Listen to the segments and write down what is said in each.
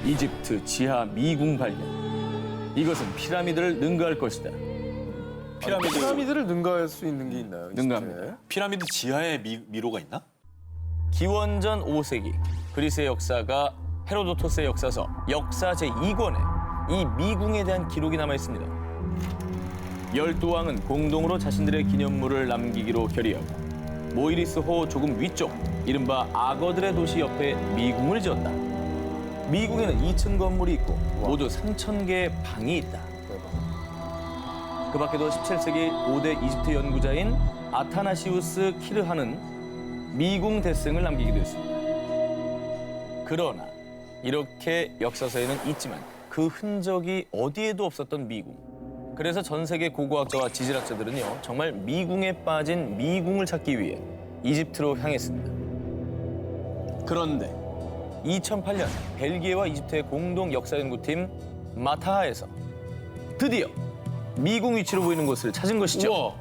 이집트 지하 미궁 발견. 이것은 피라미드를 능가할 것이다. 피라미드를 능가할 수 있는 게 있나요? 능가합니다. 피라미드 지하에 미로가 있나? 기원전 5세기 그리스의 역사가 헤로도토스의 역사서 역사 제2권에 이 미궁에 대한 기록이 남아 있습니다. 12왕은 공동으로 자신들의 기념물을 남기기로 결의하고 모이리스호 조금 위쪽 이른바 악어들의 도시 옆에 미궁을 지었다. 미궁에는 2층 건물이 있고 모두 3,000개의 방이 있다. 그 밖에도 17세기 고대 이집트 연구자인 아타나시우스 키르하는 미궁 대승을 남기기도 했습니다. 그러나 이렇게 역사서에는 있지만 그 흔적이 어디에도 없었던 미궁. 그래서 전 세계 고고학자와 지질학자들은요, 정말 미궁에 빠진 미궁을 찾기 위해 이집트로 향했습니다. 그런데 2008년 벨기에와 이집트의 공동 역사연구팀 마타하에서 드디어 미궁 위치로 보이는 곳을 찾은 것이죠.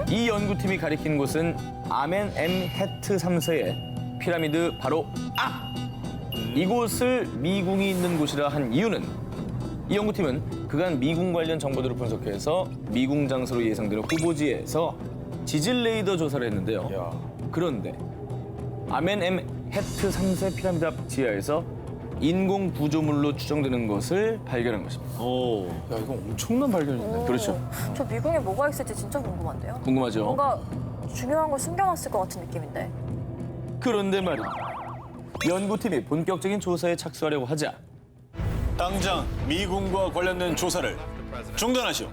이 연구팀이 가리킨 곳은 아멘엠헤트 3세의 피라미드 바로 이곳을 미궁이 있는 곳이라 한 이유는 이 연구팀은 그간 미궁 관련 정보들을 분석해서 미궁 장소로 예상되는 후보지에서 지질 레이더 조사를 했는데요. 그런데 아멘엠헤트 3세 피라미드 앞 지하에서 인공 구조물로 추정되는 것을 발견한 것입니다. 야, 이거 엄청난 발견이네. 그렇죠. 저 미궁에 뭐가 있을지 진짜 궁금한데요. 궁금하죠? 뭔가 중요한 걸 숨겨놨을 것 같은 느낌인데. 그런데 말입니다. 연구팀이 본격적인 조사에 착수하려고 하자 당장 미궁과 관련된 조사를 중단하시오.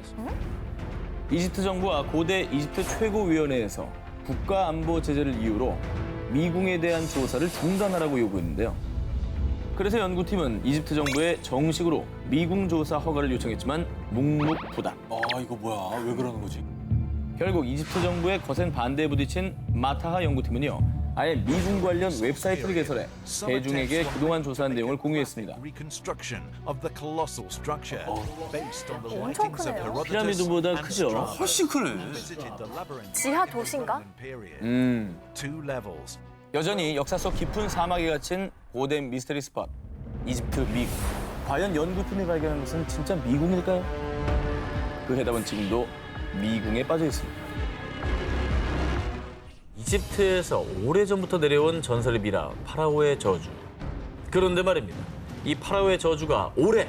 이집트 정부와 고대 이집트 최고위원회에서 국가안보 제재를 이유로 미궁에 대한 조사를 중단하라고 요구했는데요. 그래서 연구팀은 이집트 정부에 정식으로 미궁 조사 허가를 요청했지만 묵묵부답. 이거 뭐야? 왜 그러는 거지? 결국 이집트 정부의 거센 반대에 부딪힌 마타하 연구팀은요, 아예 미궁 관련 웹사이트를 개설해 대중에게 그동안 조사한 내용을 공유했습니다. 엄청 크네요. 피라미드보다 크죠? 훨씬 크네. 지하 도시인가? 여전히 역사 속 깊은 사막에 갇힌 고대 미스터리 스팟, 이집트 미궁. 과연 연구팀이 발견한 것은 진짜 미궁일까요? 그 해답은 지금도 미궁에 빠져 있습니다. 이집트에서 오래전부터 내려온 전설의 미라, 파라오의 저주. 그런데 말입니다. 이 파라오의 저주가 올해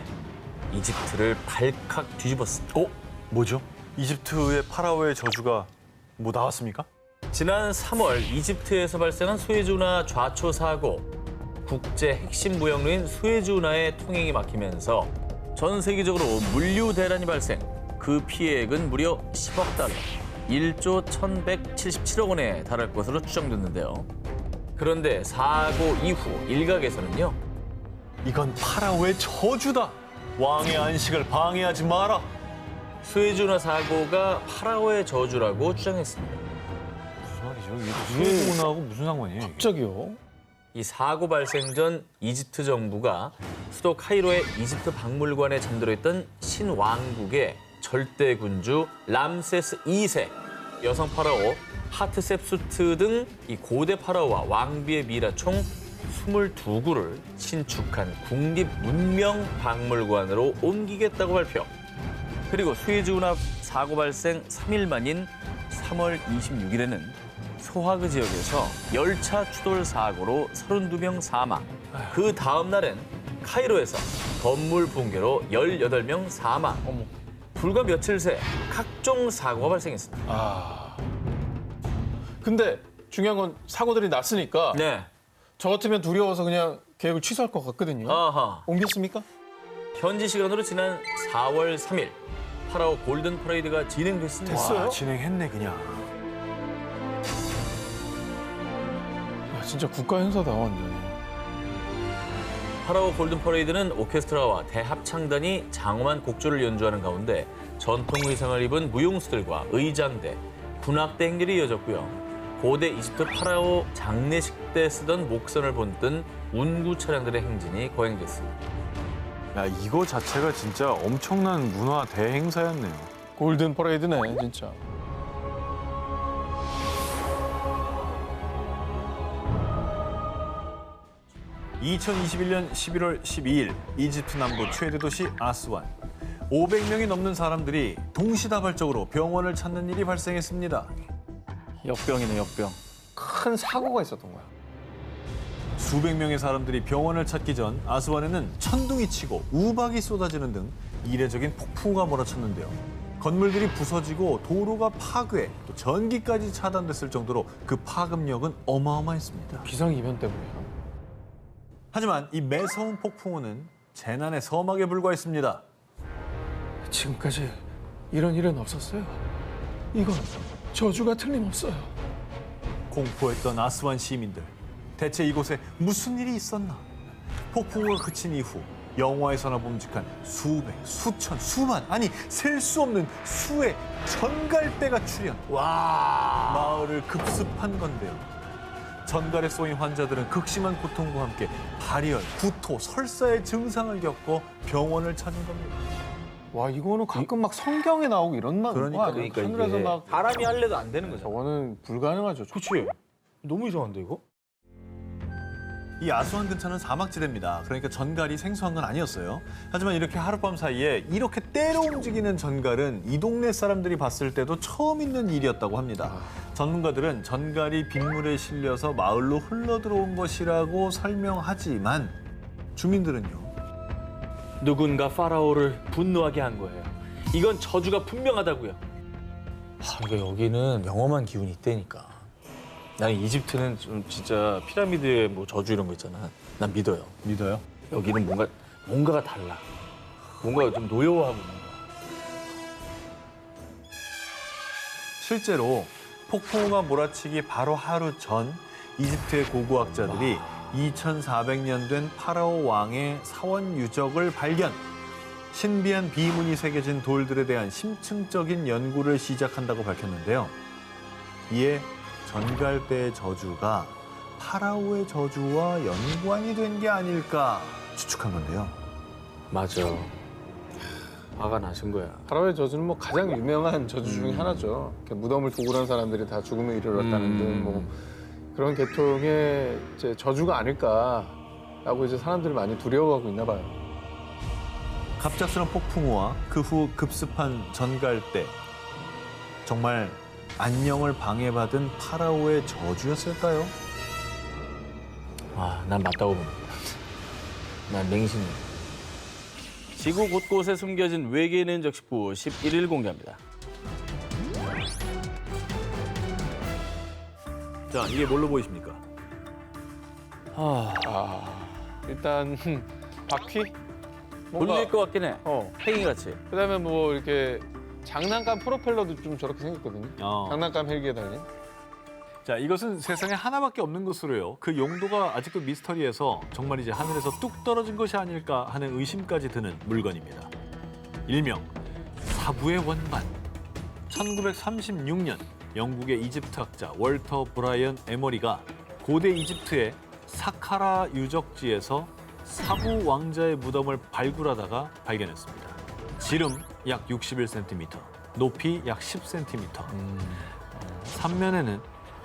이집트를 발칵 뒤집었습니다. 뭐죠? 이집트의 파라오의 저주가 뭐 나왔습니까? 지난 3월 이집트에서 발생한 수에즈운하 좌초 사고, 국제 핵심 무역로인 수에즈운하의 통행이 막히면서 전 세계적으로 물류 대란이 발생. 그 피해액은 무려 10억 달러, 1조 1,177억 원에 달할 것으로 추정됐는데요. 그런데 사고 이후 일각에서는요. 이건 파라오의 저주다. 왕의 안식을 방해하지 마라. 수에즈운하 사고가 파라오의 저주라고 주장했습니다. 무슨 말이죠? 이게 수에즈운하고 무슨 상관이에요? 이게? 갑자기요? 이 사고 발생 전 이집트 정부가 수도 카이로의 이집트 박물관에 잠들어 있던 신왕국의 절대 군주 람세스 2세, 여성 파라오 하트셉수트 등 이 고대 파라오와 왕비의 미라 총 22구를 신축한 국립문명박물관으로 옮기겠다고 발표. 그리고 수에즈운하 사고 발생 3일 만인 3월 26일에는 소하그 지역에서 열차 추돌 사고로 32명 사망. 그 다음 날엔 카이로에서 건물 붕괴로 18명 사망. 불과 며칠 새 각종 사고가 발생했습니다. 근데 중요한 건 사고들이 났으니까 네. 저 같으면 두려워서 그냥 계획을 취소할 것 같거든요. 아하. 옮겼습니까? 현지 시간으로 지난 4월 3일 파라오 골든 퍼레이드가 진행됐습니다. 됐어요? 와, 진행했네 그냥. 야, 진짜 국가 행사다 완전히. 파라오 골든 퍼레이드는 오케스트라와 대합창단이 장엄한 곡조를 연주하는 가운데 전통 의상을 입은 무용수들과 의장대, 군악대 행렬이 이어졌고요. 고대 이집트 파라오 장례식 때 쓰던 목선을 본뜬 운구 차량들의 행진이 거행됐습니다. 야 이거 자체가 진짜 엄청난 문화 대행사였네요. 골든 퍼레이드네 진짜. 2021년 11월 12일 이집트 남부 최대 도시 아스완. 500명이 넘는 사람들이 동시다발적으로 병원을 찾는 일이 발생했습니다. 역병이네, 역병. 큰 사고가 있었던 거야. 수백 명의 사람들이 병원을 찾기 전 아스완에는 천둥이 치고 우박이 쏟아지는 등 이례적인 폭풍우가 몰아쳤는데요. 건물들이 부서지고 도로가 파괴, 또 전기까지 차단됐을 정도로 그 파급력은 어마어마했습니다. 기상이변 때문이야. 하지만 이 매서운 폭풍우는 재난의 서막에 불과했습니다. 지금까지 이런 일은 없었어요. 이건 저주가 틀림없어요. 공포했던 아스완 시민들. 대체 이곳에 무슨 일이 있었나? 폭풍우가 그친 이후 영화에서나 봄직한 수백, 수천, 수만, 아니 셀 수 없는 수의 전갈대가 출현. 와, 마을을 급습한 건데요. 전갈에 쏘인 환자들은 극심한 고통과 함께 발열, 구토, 설사의 증상을 겪고 병원을 찾은 겁니다. 와, 이거는 가끔 막 성경에 나오고 이런 말 그러니까, 하늘에서 막 바람이 할래도 안 되는 거죠. 저거는 불가능하죠. 그치? 너무 이상한데 이거? 이 아스완 근처는 사막지대입니다. 그러니까 전갈이 생소한 건 아니었어요. 하지만 이렇게 하룻밤 사이에 이렇게 때로 움직이는 전갈은 이 동네 사람들이 봤을 때도 처음 있는 일이었다고 합니다. 전문가들은 전갈이 빗물에 실려서 마을로 흘러들어온 것이라고 설명하지만 주민들은요. 누군가 파라오를 분노하게 한 거예요. 이건 저주가 분명하다고요. 그러니까 여기는 영험한 기운이 있다니까. 나는 이집트는 좀 진짜 피라미드의 뭐 저주 이런 거 있잖아. 난 믿어요. 믿어요? 여기는 뭔가가 달라. 뭔가 좀 노여워하고 뭔가. 실제로 폭풍우가 몰아치기 바로 하루 전 이집트의 고고학자들이 2400년 된 파라오 왕의 사원 유적을 발견. 신비한 비문이 새겨진 돌들에 대한 심층적인 연구를 시작한다고 밝혔는데요. 이에 전갈대의 저주가 파라오의 저주와 연관이 된 게 아닐까 추측한 건데요. 맞아. 화가 나신 거야. 파라오의 저주는 뭐 가장 유명한 저주 중에 하나죠. 이렇게 무덤을 도굴한 사람들이 다 죽음에 이르렀다는 등 뭐 그런 계통의 이제 저주가 아닐까라고 이제 사람들이 많이 두려워하고 있나 봐요. 갑작스런 폭풍우와 그 후 급습한 전갈대. 정말 안녕을 방해받은 파라오의 저주였을까요? 난 맞다고 봅니다. 난 맹신이야. 지구 곳곳에 숨겨진 외계인 흔적 19 11일 공개합니다. 자, 이게 뭘로 보이십니까? 일단 바퀴? 뭔가 돌릴 것 같긴 해. 어. 팽이같이. 그다음에 뭐 이렇게 장난감 프로펠러도 좀 저렇게 생겼거든요. 장난감 헬기에 달린. 자, 이것은 세상에 하나밖에 없는 것으로요. 그 용도가 아직도 미스터리해서 정말 이제 하늘에서 뚝 떨어진 것이 아닐까 하는 의심까지 드는 물건입니다. 일명 사부의 원반. 1936년 영국의 이집트 학자 월터 브라이언 에머리가 고대 이집트의 사카라 유적지에서 사부 왕자의 무덤을 발굴하다가 발견했습니다. 지름 약 61cm, 높이 약 10cm. 삼면에는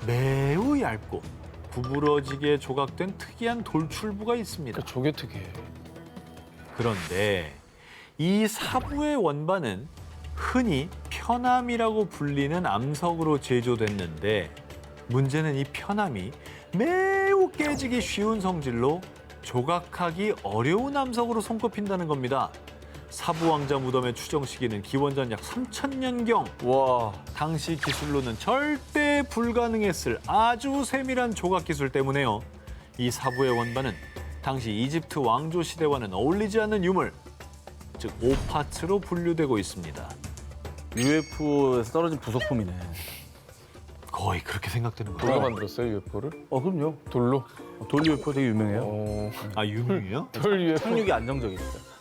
매우 얇고 구부러지게 조각된 특이한 돌출부가 있습니다. 저게 특이해. 그런데 이 사부의 원반은 흔히 편암이라고 불리는 암석으로 제조됐는데 문제는 이 편암이 매우 깨지기 쉬운 성질로 조각하기 어려운 암석으로 손꼽힌다는 겁니다. 사부 왕자 무덤의 추정 시기는 기원전 약 3000년경. 와, 당시 기술로는 절대 불가능했을 아주 세밀한 조각 기술 때문에요. 이 사부의 원반은 당시 이집트 왕조 시대와는 어울리지 않는 유물, 즉 오파트로 분류되고 있습니다. UFO에서 떨어진 부속품이네. 거의 그렇게 생각되는 누가 거예요. 만들었어요, UFO를? 그럼요. 돌로? 돌 UFO 되게 유명해요. 아, 유명해요? 돌 UFO. 착륙이 안정적이니까.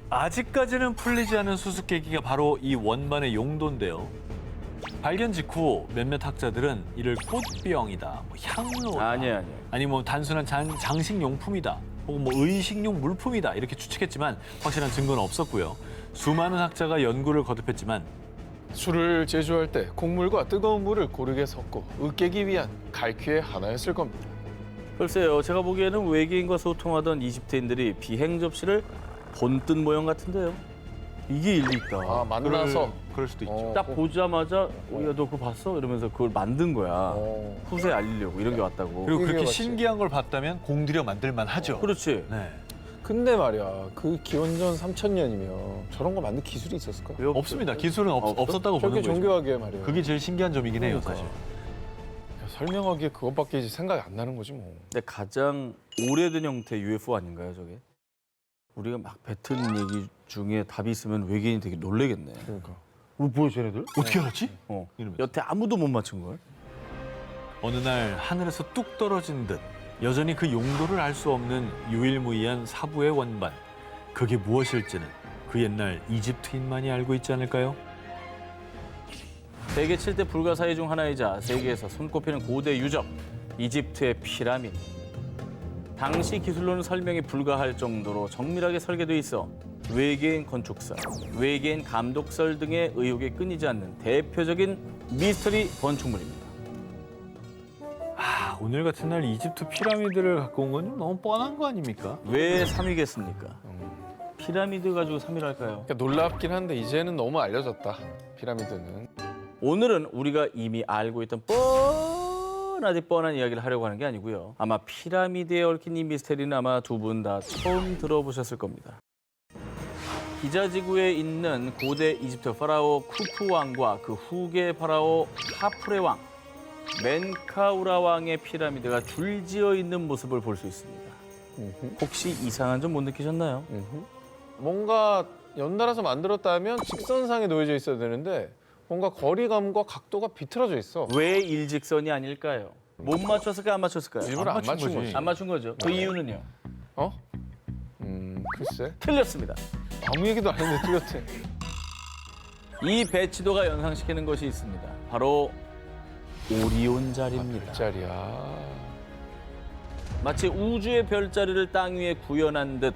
아직까지는 풀리지 않은 수수께끼가 바로 이 원반의 용도인데요. 발견 직후 몇몇 학자들은 이를 꽃병이다, 뭐 향로다, 아니에요. 아니 뭐 단순한 장식용품이다, 혹은 뭐 의식용 물품이다 이렇게 추측했지만 확실한 증거는 없었고요. 수많은 학자가 연구를 거듭했지만 술을 제조할 때 콩물과 뜨거운 물을 고르게 섞고 으깨기 위한 갈퀴의 하나였을 겁니다. 글쎄요, 제가 보기에는 외계인과 소통하던 이집트인들이 비행 접시를 본뜬 모형 같은데요. 이게 일리 있다. 아, 만나서. 그럴 수도 있죠. 딱 보자마자 야, 너 그거 봤어? 이러면서 그걸 만든 거야. 어. 후세에 알리려고 이런 게 왔다고. 그리고 그렇게 맞지. 신기한 걸 봤다면 공들여 만들만 하죠. 그렇지. 네. 근데 말이야, 그 기원전 3000년이면 저런 거 만들 기술이 있었을까? 왜 없지? 없습니다. 기술은 없었다고 저렇게 보는 거죠. 정교하게 말이야. 그게 제일 신기한 점이긴 해요, 그러니까. 사실. 야, 설명하기에 그것밖에 이제 생각이 안 나는 거지 뭐. 근데 가장 오래된 형태의 UFO 아닌가요, 저게? 우리가 막 뱉은 얘기 중에 답이 있으면 외계인이 되게 놀래겠네. 그러니까. 뭐야, 쟤네들? 어떻게 알았지? 이러면서. 여태 아무도 못 맞춘 걸? 어느 날 하늘에서 뚝 떨어진 듯 여전히 그 용도를 알 수 없는 유일무이한 사부의 원반. 그게 무엇일지는 그 옛날 이집트인만이 알고 있지 않을까요? 세계 7대 불가사의 중 하나이자 세계에서 손꼽히는 고대 유적, 이집트의 피라미드. 당시 기술로는 설명이 불가할 정도로 정밀하게 설계돼 있어 외계인 건축설, 외계인 감독설 등의 의혹이 끊이지 않는 대표적인 미스터리 건축물입니다. 아, 오늘 같은 날 이집트 피라미드를 갖고 온 건 너무 뻔한 거 아닙니까? 왜 3위겠습니까? 피라미드 가지고 3위를 할까요? 그러니까 놀랍긴 한데 이제는 너무 알려졌다. 피라미드는. 오늘은 우리가 이미 알고 있던 뻔하디 뻔한 이야기를 하려고 하는 게 아니고요. 아마 피라미드에 얽힌 이 미스테리는 아마 두 분 다 처음 들어보셨을 겁니다. 기자지구에 있는 고대 이집트 파라오 쿠푸 왕과 그 후계 파라오 하프레 왕, 멘카우라 왕의 피라미드가 줄지어 있는 모습을 볼 수 있습니다. 혹시 이상한 점 못 느끼셨나요? 뭔가 연달아서 만들었다면 직선상에 놓여져 있어야 되는데 뭔가 거리감과 각도가 비틀어져 있어. 왜 일직선이 아닐까요? 못 맞췄을까요? 안 맞췄을까요? 일부러 안 맞춘 거지. 거지. 안 맞춘 거죠. 그 이유는요? 어? 글쎄. 틀렸습니다. 아무 얘기도 안 했는데 틀렸대. 이 배치도가 연상시키는 것이 있습니다. 바로 오리온 자리입니다. 별자리야. 마치 우주의 별자리를 땅 위에 구현한 듯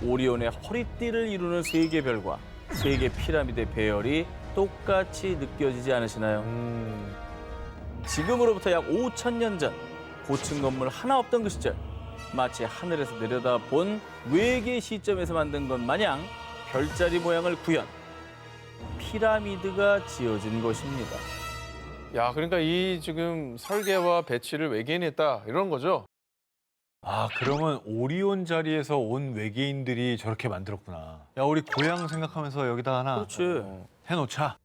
오리온의 허리띠를 이루는 세 개 별과 세 개 피라미드의 배열이 똑같이 느껴지지 않으시나요? 지금으로부터 약 5,000년 전 고층 건물 하나 없던 그 시절 마치 하늘에서 내려다 본 외계 시점에서 만든 것 마냥 별자리 모양을 구현 피라미드가 지어진 것입니다. 야, 그러니까 이 지금 설계와 배치를 외계인이 했다 이런 거죠? 아, 그러면 오리온 자리에서 온 외계인들이 저렇게 만들었구나. 야, 우리 고향 생각하면서 여기다 하나 그렇지. 해놓자.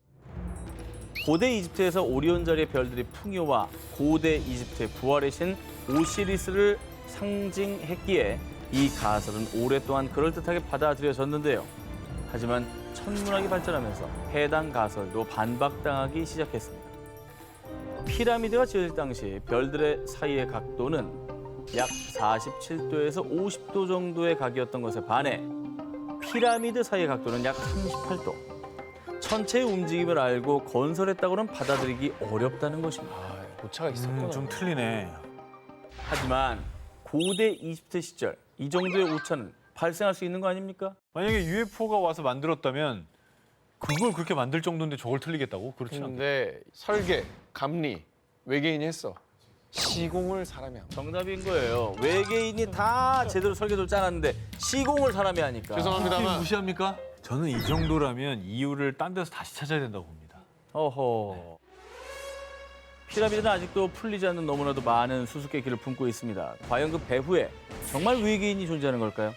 고대 이집트에서 오리온 자리의 별들이 풍요와 고대 이집트의 부활의 신 오시리스를 상징했기에 이 가설은 오랫동안 그럴듯하게 받아들여졌는데요. 하지만 천문학이 발전하면서 해당 가설도 반박당하기 시작했습니다. 피라미드가 지어질 당시 별들의 사이의 각도는 약 47도에서 50도 정도의 각이었던 것에 반해 피라미드 사이의 각도는 약 38도. 천체의 움직임을 알고 건설했다고는 받아들이기 어렵다는 것입니다. 아, 오차가 있었구나. 좀 틀리네. 하지만 고대 이집트 시절 이 정도의 오차는 발생할 수 있는 거 아닙니까? 만약에 UFO가 와서 만들었다면 그걸 그렇게 만들 정도인데 저걸 틀리겠다고? 그렇지 않겠 근데 설계, 감리 외계인이 했어. 시공을 사람이 하고. 정답인 거예요. 외계인이 다 제대로 설계도를 짜놨는데 시공을 사람이 하니까. 죄송합니다만 무시합니까? 저는 이 정도라면 이유를 딴 데서 다시 찾아야 된다고 봅니다. 어허. 피라미드는 아직도 풀리지 않는 너무나도 많은 수수께끼를 품고 있습니다. 과연 그 배후에 정말 외계인이 존재하는 걸까요?